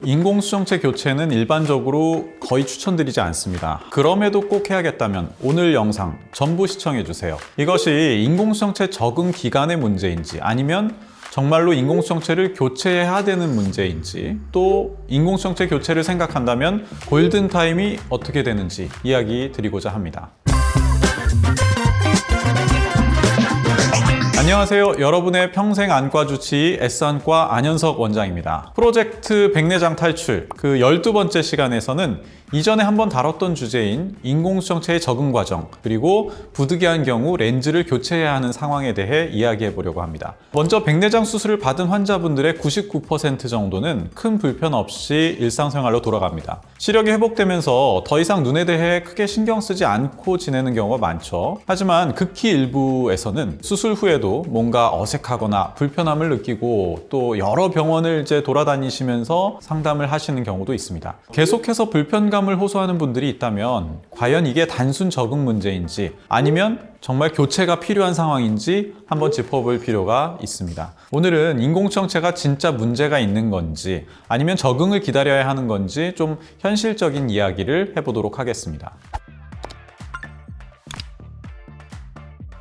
인공수정체 교체는 일반적으로 거의 추천드리지 않습니다. 그럼에도 꼭 해야겠다면 오늘 영상 전부 시청해주세요. 이것이 인공수정체 적응 기간의 문제인지 아니면 정말로 인공수정체를 교체해야 되는 문제인지 또 인공수정체 교체를 생각한다면 골든타임이 어떻게 되는지 이야기 드리고자 합니다. 안녕하세요. 여러분의 평생 안과 주치의 S안과 안현석 원장입니다. 프로젝트 백내장 탈출 그 12번째 시간에서는 이전에 한번 다뤘던 주제인 인공수정체의 적응 과정 그리고 부득이한 경우 렌즈를 교체해야 하는 상황에 대해 이야기해 보려고 합니다. 먼저 백내장 수술을 받은 환자분들의 99% 정도는 큰 불편 없이 일상생활로 돌아갑니다. 시력이 회복되면서 더 이상 눈에 대해 크게 신경 쓰지 않고 지내는 경우가 많죠. 하지만 극히 일부에서는 수술 후에도 뭔가 어색하거나 불편함을 느끼고 또 여러 병원을 돌아다니시면서 상담을 하시는 경우도 있습니다. 계속해서 불편감을 호소하는 분들이 있다면 과연 이게 단순 적응 문제인지 아니면 정말 교체가 필요한 상황인지 한번 짚어볼 필요가 있습니다. 오늘은 인공수정체가 진짜 문제가 있는 건지 아니면 적응을 기다려야 하는 건지 좀 현실적인 이야기를 해보도록 하겠습니다.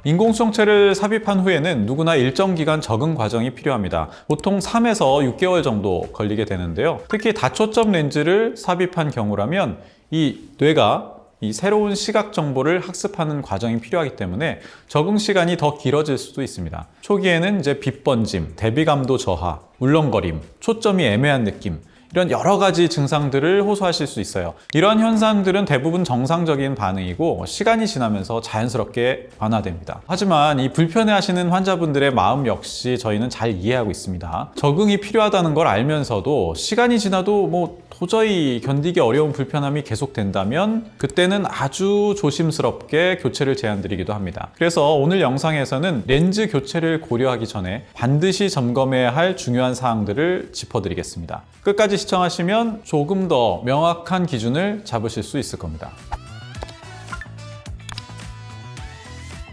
인공수정체를 삽입한 후에는 누구나 일정 기간 적응 과정이 필요합니다. 보통 3에서 6개월 정도 걸리게 되는데요. 특히 다초점 렌즈를 삽입한 경우라면 이 뇌가 이 새로운 시각 정보를 학습하는 과정이 필요하기 때문에 적응 시간이 더 길어질 수도 있습니다. 초기에는 빛번짐, 대비감도 저하, 울렁거림, 초점이 애매한 느낌 이런 여러 가지 증상들을 호소하실 수 있어요. 이러한 현상들은 대부분 정상적인 반응이고 시간이 지나면서 자연스럽게 완화됩니다. 하지만 이 불편해하시는 환자분들의 마음 역시 저희는 잘 이해하고 있습니다. 적응이 필요하다는 걸 알면서도 시간이 지나도 도저히 견디기 어려운 불편함이 계속된다면 그때는 아주 조심스럽게 교체를 제안드리기도 합니다. 그래서 오늘 영상에서는 렌즈 교체를 고려하기 전에 반드시 점검해야 할 중요한 사항들을 짚어드리겠습니다. 끝까지 시청하시면 조금 더 명확한 기준을 잡으실 수 있을 겁니다.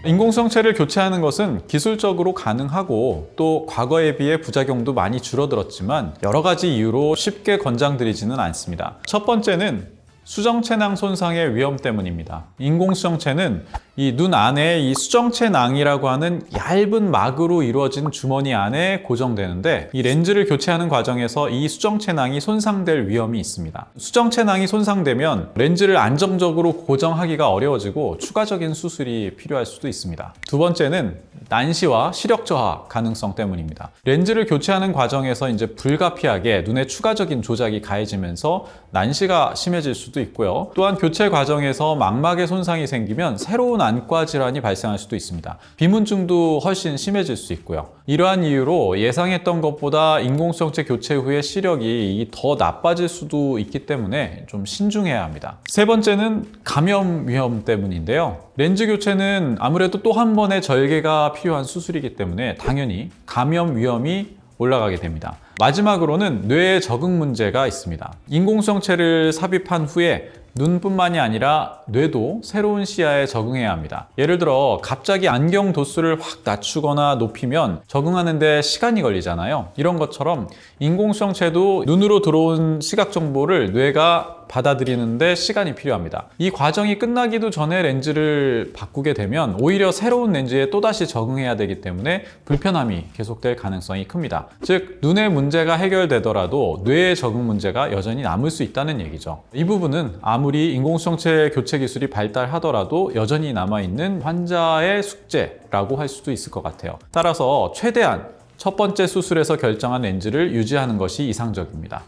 인공수정체를 교체하는 것은 기술적으로 가능하고 또 과거에 비해 부작용도 많이 줄어들었지만 여러 가지 이유로 쉽게 권장드리지는 않습니다. 첫 번째는 수정체낭 손상의 위험 때문입니다. 인공수정체는 이 눈 안에 이 수정체낭이라고 하는 얇은 막으로 이루어진 주머니 안에 고정되는데 이 렌즈를 교체하는 과정에서 이 수정체낭이 손상될 위험이 있습니다. 수정체낭이 손상되면 렌즈를 안정적으로 고정하기가 어려워지고 추가적인 수술이 필요할 수도 있습니다. 두 번째는 난시와 시력 저하 가능성 때문입니다. 렌즈를 교체하는 과정에서 불가피하게 눈에 추가적인 조작이 가해지면서 난시가 심해질 수도 있고요. 또한 교체 과정에서 망막에 손상이 생기면 새로운 안과 질환이 발생할 수도 있습니다. 비문증도 훨씬 심해질 수 있고요. 이러한 이유로 예상했던 것보다 인공수정체 교체 후에 시력이 더 나빠질 수도 있기 때문에 좀 신중해야 합니다. 세 번째는 감염 위험 때문인데요. 렌즈 교체는 아무래도 또 한 번의 절개가 필요한 수술이기 때문에 당연히 감염 위험이 올라가게 됩니다. 마지막으로는 뇌의 적응 문제가 있습니다. 인공수정체를 삽입한 후에 눈뿐만이 아니라 뇌도 새로운 시야에 적응해야 합니다. 예를 들어 갑자기 안경 도수를 확 낮추거나 높이면 적응하는 데 시간이 걸리잖아요. 이런 것처럼 인공수정체도 눈으로 들어온 시각 정보를 뇌가 받아들이는데 시간이 필요합니다. 이 과정이 끝나기도 전에 렌즈를 바꾸게 되면 오히려 새로운 렌즈에 또다시 적응해야 되기 때문에 불편함이 계속될 가능성이 큽니다. 즉 눈의 문제가 해결되더라도 뇌의 적응 문제가 여전히 남을 수 있다는 얘기죠. 이 부분은 아무리 인공수정체 교체 기술이 발달하더라도 여전히 남아있는 환자의 숙제라고 할 수도 있을 것 같아요. 따라서 최대한 첫 번째 수술에서 결정한 렌즈를 유지하는 것이 이상적입니다.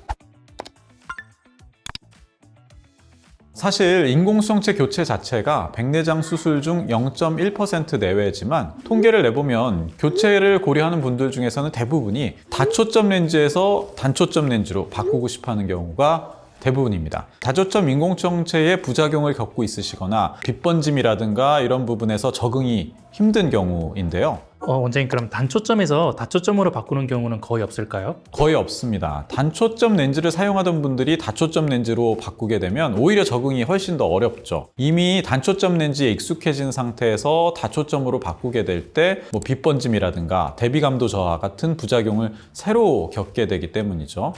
사실 인공수정체 교체 자체가 백내장 수술 중 0.1% 내외지만 통계를 내보면 교체를 고려하는 분들 중에서는 대부분이 다초점 렌즈에서 단초점 렌즈로 바꾸고 싶어하는 경우가 대부분입니다. 다초점 인공수정체의 부작용을 겪고 있으시거나 빛번짐이라든가 이런 부분에서 적응이 힘든 경우인데요. 원장님, 그럼 단초점에서 다초점으로 바꾸는 경우는 거의 없을까요? 거의 없습니다. 단초점 렌즈를 사용하던 분들이 다초점 렌즈로 바꾸게 되면 오히려 적응이 훨씬 더 어렵죠. 이미 단초점 렌즈에 익숙해진 상태에서 다초점으로 바꾸게 될 때 빛번짐이라든가 대비감도 저하 같은 부작용을 새로 겪게 되기 때문이죠.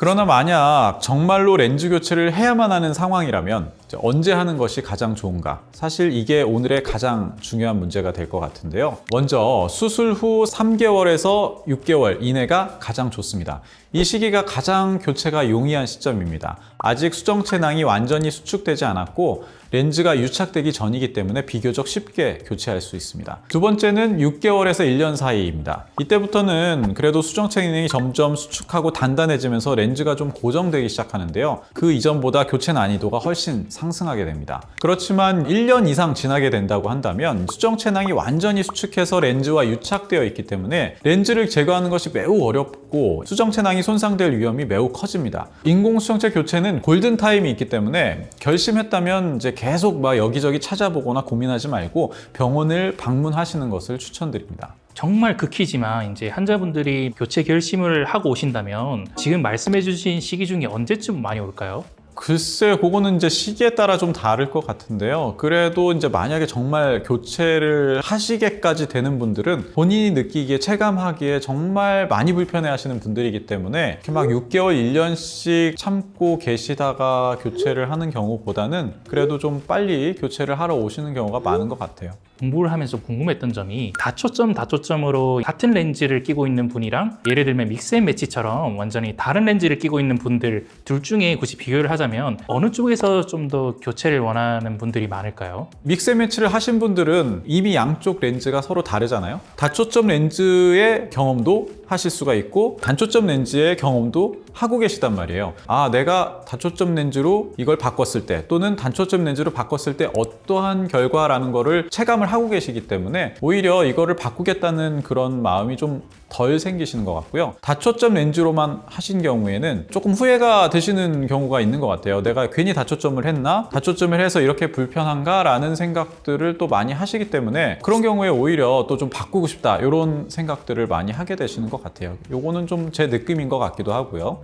그러나 만약 정말로 렌즈 교체를 해야만 하는 상황이라면 이제 언제 하는 것이 가장 좋은가? 사실 이게 오늘의 가장 중요한 문제가 될 것 같은데요. 먼저 수술 후 3개월에서 6개월 이내가 가장 좋습니다. 이 시기가 가장 교체가 용이한 시점입니다. 아직 수정체낭이 완전히 수축되지 않았고 렌즈가 유착되기 전이기 때문에 비교적 쉽게 교체할 수 있습니다. 두 번째는 6개월에서 1년 사이입니다. 이때부터는 그래도 수정체낭이 점점 수축하고 단단해지면서 렌즈가 좀 고정되기 시작하는데요. 그 이전보다 교체 난이도가 훨씬 상승하게 됩니다. 그렇지만 1년 이상 지나게 된다고 한다면 수정체낭이 완전히 수축해서 렌즈와 유착되어 있기 때문에 렌즈를 제거하는 것이 매우 어렵고 수정체낭이 손상될 위험이 매우 커집니다. 인공수정체 교체는 골든타임이 있기 때문에 결심했다면 이제 계속 막 여기저기 찾아보거나 고민하지 말고 병원을 방문하시는 것을 추천드립니다. 정말 극히지만 이제 환자분들이 교체 결심을 하고 오신다면 지금 말씀해주신 시기 중에 언제쯤 많이 올까요? 글쎄, 그거는 이제 시기에 따라 좀 다를 것 같은데요. 그래도 이제 만약에 정말 교체를 하시게까지 되는 분들은 본인이 느끼기에 체감하기에 정말 많이 불편해 하시는 분들이기 때문에 이렇게 막 6개월, 1년씩 참고 계시다가 교체를 하는 경우보다는 그래도 좀 빨리 교체를 하러 오시는 경우가 많은 것 같아요. 공부를 하면서 궁금했던 점이 다초점으로 같은 렌즈를 끼고 있는 분이랑 예를 들면 믹스앤매치처럼 완전히 다른 렌즈를 끼고 있는 분들 둘 중에 굳이 비교를 하자면 어느 쪽에서 좀 더 교체를 원하는 분들이 많을까요? 믹스매치를 하신 분들은 이미 양쪽 렌즈가 서로 다르잖아요. 다초점 렌즈의 경험도 하실 수가 있고 단초점 렌즈의 경험도 하고 계시단 말이에요. 아, 내가 다초점 렌즈로 이걸 바꿨을 때 또는 단초점 렌즈로 바꿨을 때 어떠한 결과라는 거를 체감을 하고 계시기 때문에 오히려 이거를 바꾸겠다는 그런 마음이 좀 덜 생기시는 것 같고요. 다초점 렌즈로만 하신 경우에는 조금 후회가 되시는 경우가 있는 것 같아요. 내가 괜히 다초점을 했나? 다초점을 해서 이렇게 불편한가? 라는 생각들을 또 많이 하시기 때문에 그런 경우에 오히려 또 좀 바꾸고 싶다 이런 생각들을 많이 하게 되시는 것 같아요. 요거는 좀 제 느낌인 것 같기도 하고요.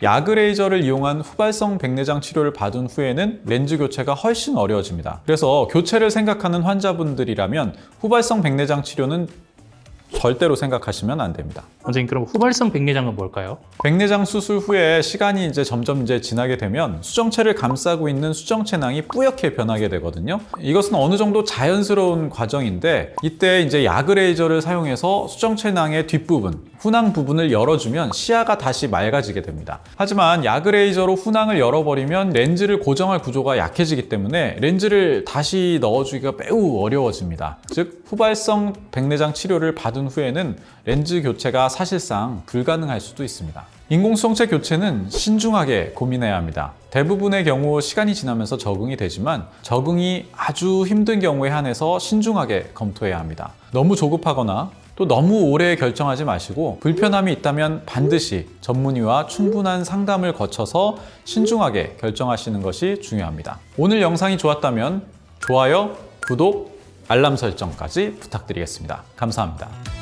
야그레이저를 이용한 후발성 백내장 치료를 받은 후에는 렌즈 교체가 훨씬 어려워집니다. 그래서 교체를 생각하는 환자분들이라면 후발성 백내장 치료는 절대로 생각하시면 안 됩니다. 원장님, 그럼 후발성 백내장은 뭘까요? 백내장 수술 후에 시간이 점점 지나게 되면 수정체를 감싸고 있는 수정체낭이 뿌옇게 변하게 되거든요. 이것은 어느 정도 자연스러운 과정인데 이때 야그레이저를 사용해서 수정체낭의 뒷부분, 훈항 부분을 열어주면 시야가 다시 맑아지게 됩니다. 하지만 야그레이저로 훈항을 열어버리면 렌즈를 고정할 구조가 약해지기 때문에 렌즈를 다시 넣어주기가 매우 어려워집니다. 즉 후발성 백내장 치료를 받은 후에는 렌즈 교체가 사실상 불가능할 수도 있습니다. 인공수정체 교체는 신중하게 고민해야 합니다. 대부분의 경우 시간이 지나면서 적응이 되지만 적응이 아주 힘든 경우에 한해서 신중하게 검토해야 합니다. 너무 조급하거나 또 너무 오래 결정하지 마시고 불편함이 있다면 반드시 전문의와 충분한 상담을 거쳐서 신중하게 결정하시는 것이 중요합니다. 오늘 영상이 좋았다면 좋아요, 구독, 알람 설정까지 부탁드리겠습니다. 감사합니다.